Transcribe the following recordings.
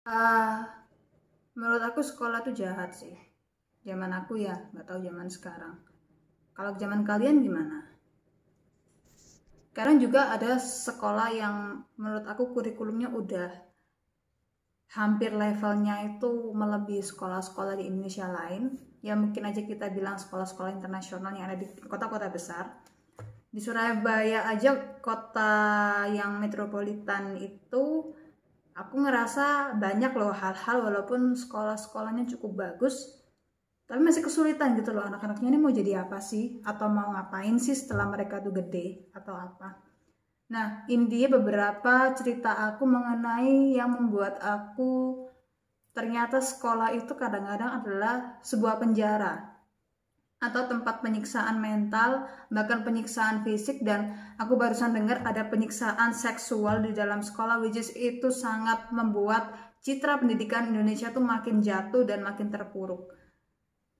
Eh, Menurut aku sekolah tuh jahat sih. Zaman aku ya, nggak tahu zaman sekarang. Kalau zaman kalian gimana? Sekarang juga ada sekolah yang menurut aku kurikulumnya udah hampir levelnya itu melebihi sekolah-sekolah di Indonesia lain. Ya mungkin aja kita bilang sekolah-sekolah internasional yang ada di kota-kota besar. Di Surabaya aja, kota yang metropolitan itu, aku ngerasa banyak loh hal-hal walaupun sekolah-sekolahnya cukup bagus, tapi masih kesulitan gitu loh, anak-anaknya ini mau jadi apa sih, atau mau ngapain sih setelah mereka tuh gede atau apa. Nah, ini beberapa cerita aku mengenai yang membuat aku ternyata sekolah itu kadang-kadang adalah sebuah penjara atau tempat penyiksaan mental, bahkan penyiksaan fisik. Dan aku barusan dengar ada penyiksaan seksual di dalam sekolah, which is itu sangat membuat citra pendidikan Indonesia tuh makin jatuh dan makin terpuruk.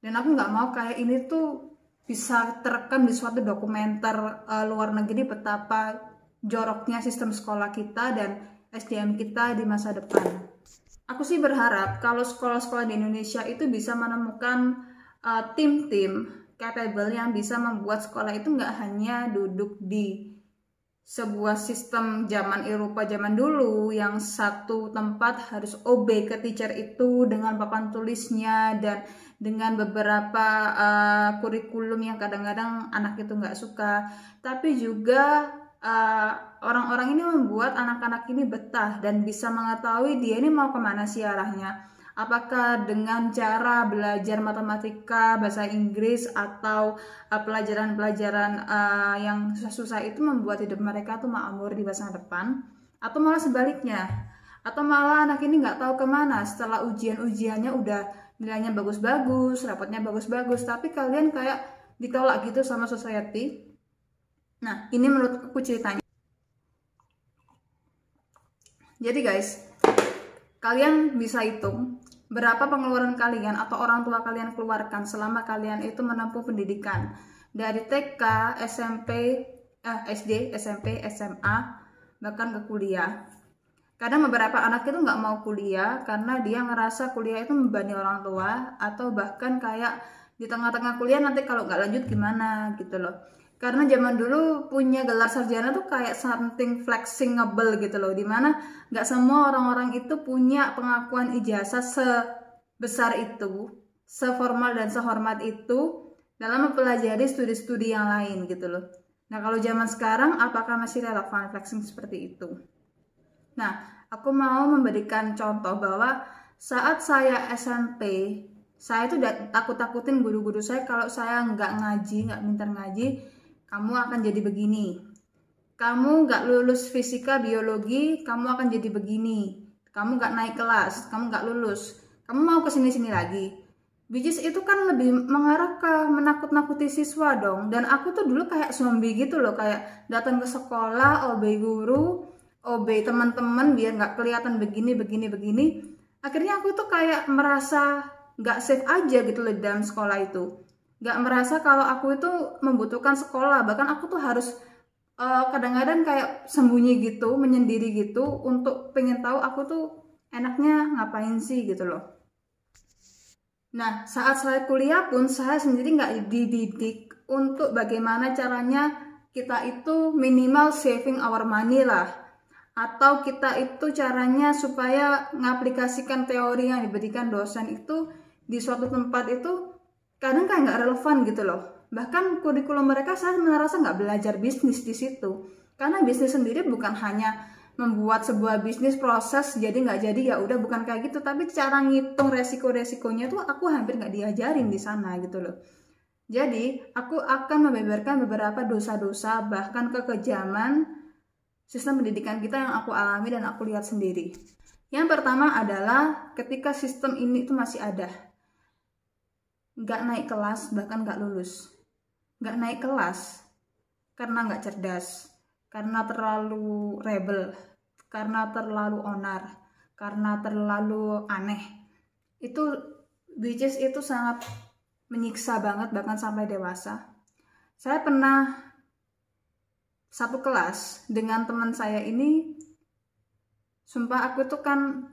Dan aku nggak mau kayak ini tuh bisa terekam di suatu dokumenter luar negeri betapa joroknya sistem sekolah kita dan SDM kita di masa depan. Aku sih berharap kalau sekolah-sekolah di Indonesia itu bisa menemukan tim-tim capable yang bisa membuat sekolah itu nggak hanya duduk di sebuah sistem zaman Eropa zaman dulu yang satu tempat harus obey ke teacher itu dengan papan tulisnya dan dengan beberapa kurikulum yang kadang-kadang anak itu nggak suka, tapi juga orang-orang ini membuat anak-anak ini betah dan bisa mengetahui dia ini mau kemana sih arahnya. Apakah dengan cara belajar matematika, bahasa Inggris, atau pelajaran-pelajaran yang susah-susah itu membuat hidup mereka tuh makmur di masa depan, atau malah sebaliknya, atau malah anak ini nggak tahu kemana setelah ujian-ujiannya udah nilainya bagus-bagus, rapotnya bagus-bagus, tapi kalian kayak ditolak gitu sama society. Nah, ini menurut aku ceritanya. Jadi guys, kalian bisa hitung berapa pengeluaran kalian atau orang tua kalian keluarkan selama kalian itu menempuh pendidikan dari TK, SMP, SD, SMP, SMA, bahkan ke kuliah. Kadang beberapa anak itu nggak mau kuliah karena dia ngerasa kuliah itu membebani orang tua, atau bahkan kayak di tengah-tengah kuliah nanti kalau nggak lanjut gimana gitu loh. Karena zaman dulu punya gelar sarjana tuh kayak something flexingable gitu loh, dimana nggak semua orang-orang itu punya pengakuan ijazah sebesar itu, seformal dan sehormat itu dalam mempelajari studi-studi yang lain gitu loh. Nah, kalau zaman sekarang apakah masih relevan flexing seperti itu? Nah, aku mau memberikan contoh bahwa saat saya SMP, saya tuh udah takut-takutin guru-guru saya kalau saya nggak ngaji, nggak pintar ngaji, kamu akan jadi begini. Kamu nggak lulus fisika, biologi, kamu akan jadi begini. Kamu nggak naik kelas, kamu nggak lulus. Kamu mau kesini-sini lagi. Which is itu kan lebih mengarah ke menakut-nakuti siswa dong. Dan aku tuh dulu kayak zombie gitu loh, kayak datang ke sekolah, obey guru, obey teman-teman biar nggak kelihatan begini, begini, begini. Akhirnya aku tuh kayak merasa nggak safe aja gitu loh dalam sekolah itu. Nggak merasa kalau aku itu membutuhkan sekolah. Bahkan aku tuh harus kadang-kadang kayak sembunyi gitu, menyendiri gitu untuk pengen tahu aku tuh enaknya ngapain sih gitu loh. Nah, saat saya kuliah pun saya sendiri nggak dididik untuk bagaimana caranya kita itu minimal saving our money lah. Atau kita itu caranya supaya mengaplikasikan teori yang diberikan dosen itu di suatu tempat itu kadang kayak nggak relevan gitu loh. Bahkan kurikulum mereka saya merasa nggak belajar bisnis di situ. Karena bisnis sendiri bukan hanya membuat sebuah bisnis proses jadi nggak jadi ya udah, bukan kayak gitu, tapi cara ngitung resiko-resikonya tuh aku hampir nggak diajarin di sana gitu loh. Jadi aku akan membeberkan beberapa dosa-dosa bahkan kekejaman sistem pendidikan kita yang aku alami dan aku lihat sendiri. Yang pertama adalah ketika sistem ini tuh masih ada, nggak naik kelas bahkan nggak lulus. Nggak naik kelas karena nggak cerdas, karena terlalu rebel, karena terlalu onar, karena terlalu aneh. Itu which is itu sangat menyiksa banget bahkan sampai dewasa. Saya pernah satu kelas dengan teman saya ini, sumpah aku tuh kan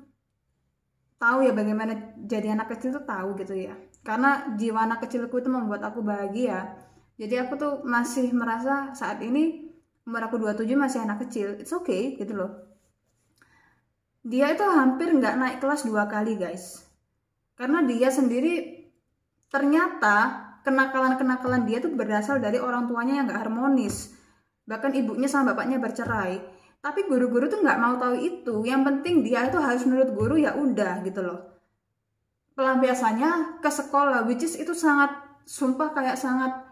tahu ya bagaimana jadi anak kecil tuh, tahu gitu ya. Karena jiwa anak kecilku itu membuat aku bahagia. Jadi aku tuh masih merasa saat ini umur aku 27 masih anak kecil. It's okay gitu loh. Dia itu hampir nggak naik kelas 2 kali guys. Karena dia sendiri ternyata kenakalan-kenakalan dia tuh berasal dari orang tuanya yang nggak harmonis. Bahkan ibunya sama bapaknya bercerai. Tapi guru-guru tuh nggak mau tahu itu. Yang penting dia itu harus menurut guru, ya udah gitu loh. Pelampiasannya ke sekolah, which is itu sangat, sumpah kayak sangat,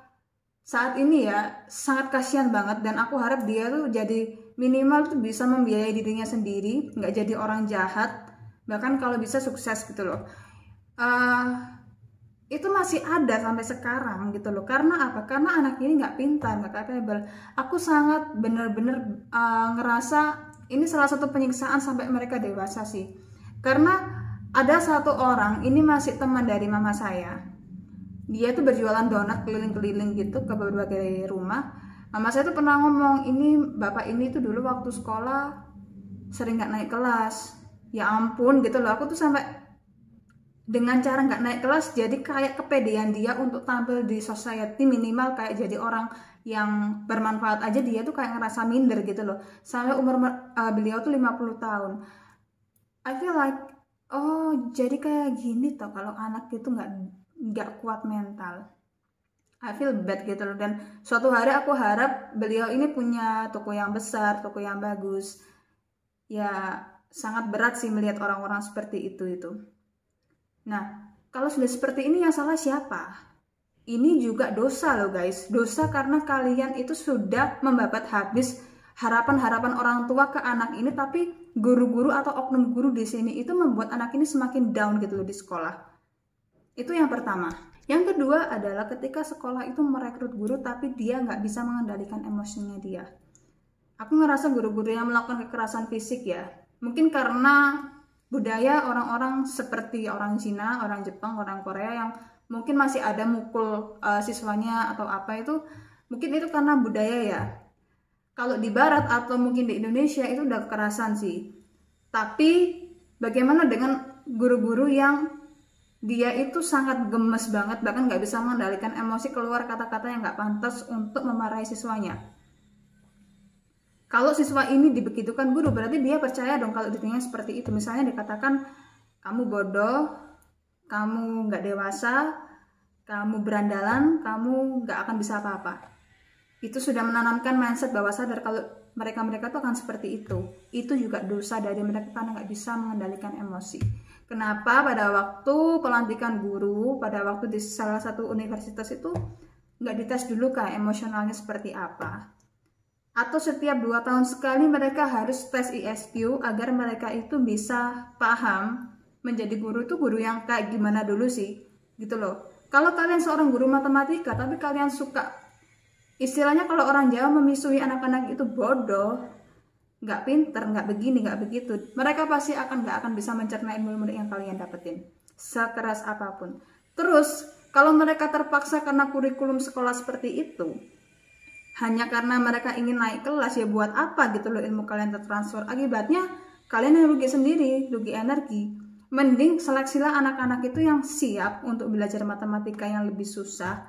saat ini ya sangat kasihan banget. Dan aku harap dia tuh jadi minimal tuh bisa membiayai dirinya sendiri, nggak jadi orang jahat, bahkan kalau bisa sukses gitu loh. Itu masih ada sampai sekarang gitu loh. Karena apa? Karena anak ini nggak pintar, nggak capable. Aku sangat bener-bener ngerasa ini salah satu penyiksaan sampai mereka dewasa sih. Karena ada satu orang, ini masih teman dari mama saya. Dia tuh berjualan donat keliling-keliling gitu ke berbagai rumah. Mama saya tuh pernah ngomong, ini bapak ini tuh dulu waktu sekolah sering nggak naik kelas. Ya ampun gitu loh, aku tuh sampai dengan cara nggak naik kelas jadi kayak kepedean dia untuk tampil di society, minimal kayak jadi orang yang bermanfaat aja dia tuh kayak ngerasa minder gitu loh. Sampai umur beliau tuh 50 tahun. I feel like, oh jadi kayak gini toh kalau anak itu nggak kuat mental. I feel bad gitu loh. Dan suatu hari aku harap beliau ini punya toko yang besar, toko yang bagus. Ya sangat berat sih melihat orang-orang seperti itu. Nah kalau sudah seperti ini yang salah siapa? Ini juga dosa loh guys. Dosa karena kalian itu sudah membabat habis harapan-harapan orang tua ke anak ini, tapi guru-guru atau oknum guru di sini itu membuat anak ini semakin down gitu loh di sekolah. Itu yang pertama. Yang kedua adalah ketika sekolah itu merekrut guru tapi dia nggak bisa mengendalikan emosinya dia. Aku ngerasa guru-guru yang melakukan kekerasan fisik ya, mungkin karena budaya orang-orang seperti orang Cina, orang Jepang, orang Korea yang mungkin masih ada mukul siswanya atau apa itu, mungkin itu karena budaya ya. Kalau di barat atau mungkin di Indonesia itu udah kekerasan sih. Tapi bagaimana dengan guru-guru yang dia itu sangat gemes banget, bahkan nggak bisa mengendalikan emosi, keluar kata-kata yang nggak pantas untuk memarahi siswanya. Kalau siswa ini dibegitukan guru, berarti dia percaya dong kalau dirinya seperti itu. Misalnya dikatakan, kamu bodoh, kamu nggak dewasa, kamu berandalan, kamu nggak akan bisa apa-apa. Itu sudah menanamkan mindset bawah sadar kalau mereka tuh akan seperti itu. Itu juga dosa dari mereka karena nggak bisa mengendalikan emosi. Kenapa pada waktu pelantikan guru, pada waktu di salah satu universitas itu nggak dites dulu kah emosionalnya seperti apa? Atau setiap 2 tahun sekali mereka harus tes ISQ agar mereka itu bisa paham menjadi guru itu guru yang kayak gimana dulu sih, gitu loh. Kalau kalian seorang guru matematika tapi kalian suka, istilahnya kalau orang Jawa memisui anak-anak itu bodoh, nggak pinter, nggak begini, nggak begitu, mereka pasti nggak akan bisa mencerna ilmu yang kalian dapetin, sekeras apapun. Terus kalau mereka terpaksa karena kurikulum sekolah seperti itu, hanya karena mereka ingin naik kelas, ya buat apa gitu loh ilmu kalian tertransfer. Akibatnya kalian yang rugi sendiri, rugi energi. Mending seleksilah anak-anak itu yang siap untuk belajar matematika yang lebih susah.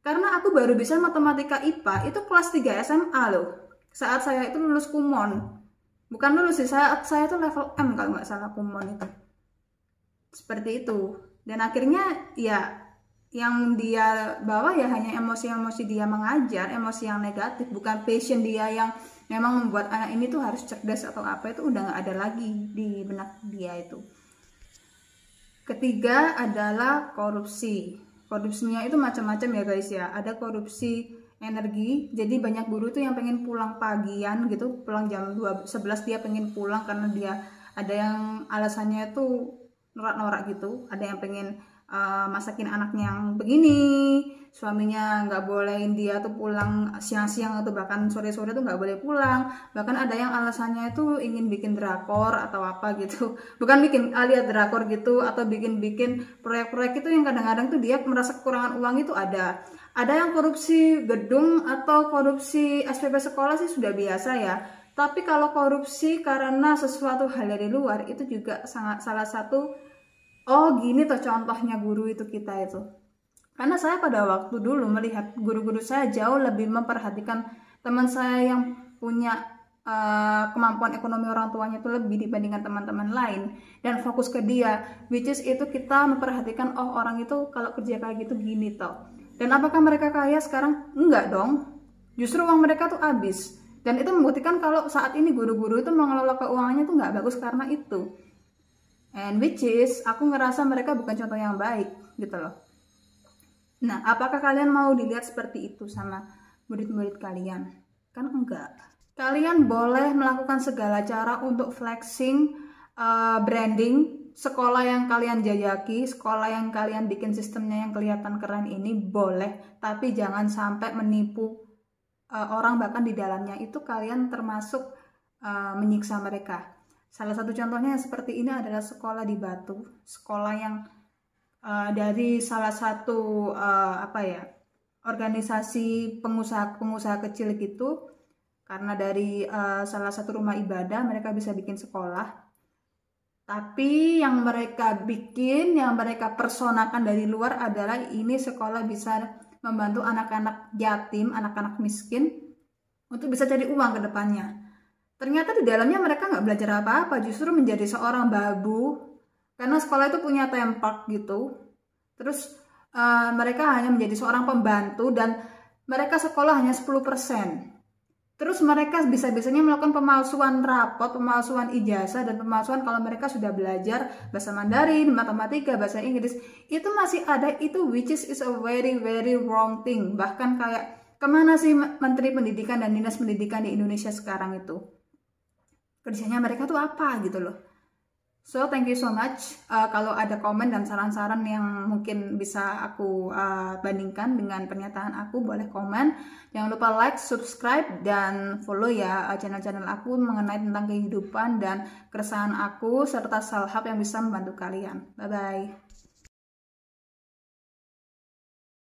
Karena aku baru bisa matematika IPA itu kelas 3 SMA loh. Saat saya itu lulus kumon. Bukan lulus sih, saya tuh level M kalau nggak salah kumon itu. Seperti itu. Dan akhirnya ya yang dia bawa ya hanya emosi-emosi dia mengajar, emosi yang negatif, bukan passion dia yang memang membuat anak ini tuh harus cerdas atau apa, itu udah nggak ada lagi di benak dia itu. Ketiga adalah korupsi. Korupsinya itu macam-macam ya guys ya. Ada korupsi energi, jadi banyak guru tuh yang pengen pulang pagian gitu, pulang jam 11 dia pengen pulang karena dia ada yang alasannya tuh norak-norak gitu, ada yang pengen masakin anaknya yang begini, suaminya nggak bolehin dia tuh pulang siang-siang atau bahkan sore-sore tuh nggak boleh pulang, bahkan ada yang alasannya itu ingin bikin drakor atau apa gitu, bukan bikin lihat drakor gitu atau bikin proyek-proyek itu yang kadang-kadang tuh dia merasa kekurangan uang itu ada yang korupsi gedung atau korupsi SPP sekolah sih sudah biasa ya, Tapi kalau korupsi karena sesuatu hal dari luar, itu juga sangat salah satu, oh gini tuh contohnya guru itu kita itu. Karena saya pada waktu dulu melihat guru-guru saya jauh lebih memperhatikan teman saya yang punya kemampuan ekonomi orang tuanya itu lebih dibandingkan teman-teman lain, dan fokus ke dia, which is itu kita memperhatikan, oh orang itu kalau kerja kayak gitu gini toh. Dan apakah mereka kaya sekarang? Enggak dong, justru uang mereka tuh habis. Dan itu membuktikan kalau saat ini guru-guru itu mengelola keuangannya tuh nggak bagus karena itu. And which is aku ngerasa mereka bukan contoh yang baik gitu loh. Nah, apakah kalian mau dilihat seperti itu sama murid-murid kalian? Kan enggak. Kalian boleh melakukan segala cara untuk flexing, branding sekolah yang kalian jajaki, sekolah yang kalian bikin sistemnya yang kelihatan keren ini boleh, tapi jangan sampai menipu orang, bahkan di dalamnya itu kalian termasuk menyiksa mereka. Salah satu contohnya yang seperti ini adalah sekolah di Batu, sekolah yang dari salah satu organisasi pengusaha kecil gitu, karena dari salah satu rumah ibadah mereka bisa bikin sekolah, tapi yang mereka bikin, yang mereka personakan dari luar adalah ini sekolah bisa membantu anak-anak yatim, anak-anak miskin untuk bisa cari uang ke depannya. Ternyata di dalamnya mereka nggak belajar apa-apa, justru menjadi seorang babu, karena sekolah itu punya tempat gitu. Terus mereka hanya menjadi seorang pembantu dan mereka sekolah hanya 10%. Terus mereka bisa-bisanya melakukan pemalsuan rapot, pemalsuan ijazah, dan pemalsuan kalau mereka sudah belajar bahasa Mandarin, matematika, bahasa Inggris. Itu masih ada, itu which is a very very wrong thing. Bahkan kayak kemana sih Menteri Pendidikan dan Dinas Pendidikan di Indonesia sekarang itu? Kerjanya mereka tuh apa gitu loh. So thank you so much. Kalau ada komen dan saran-saran yang mungkin bisa aku bandingkan dengan pernyataan aku, boleh komen. Jangan lupa like, subscribe, dan follow ya channel-channel aku mengenai tentang kehidupan dan keresahan aku serta self-help yang bisa membantu kalian. Bye bye.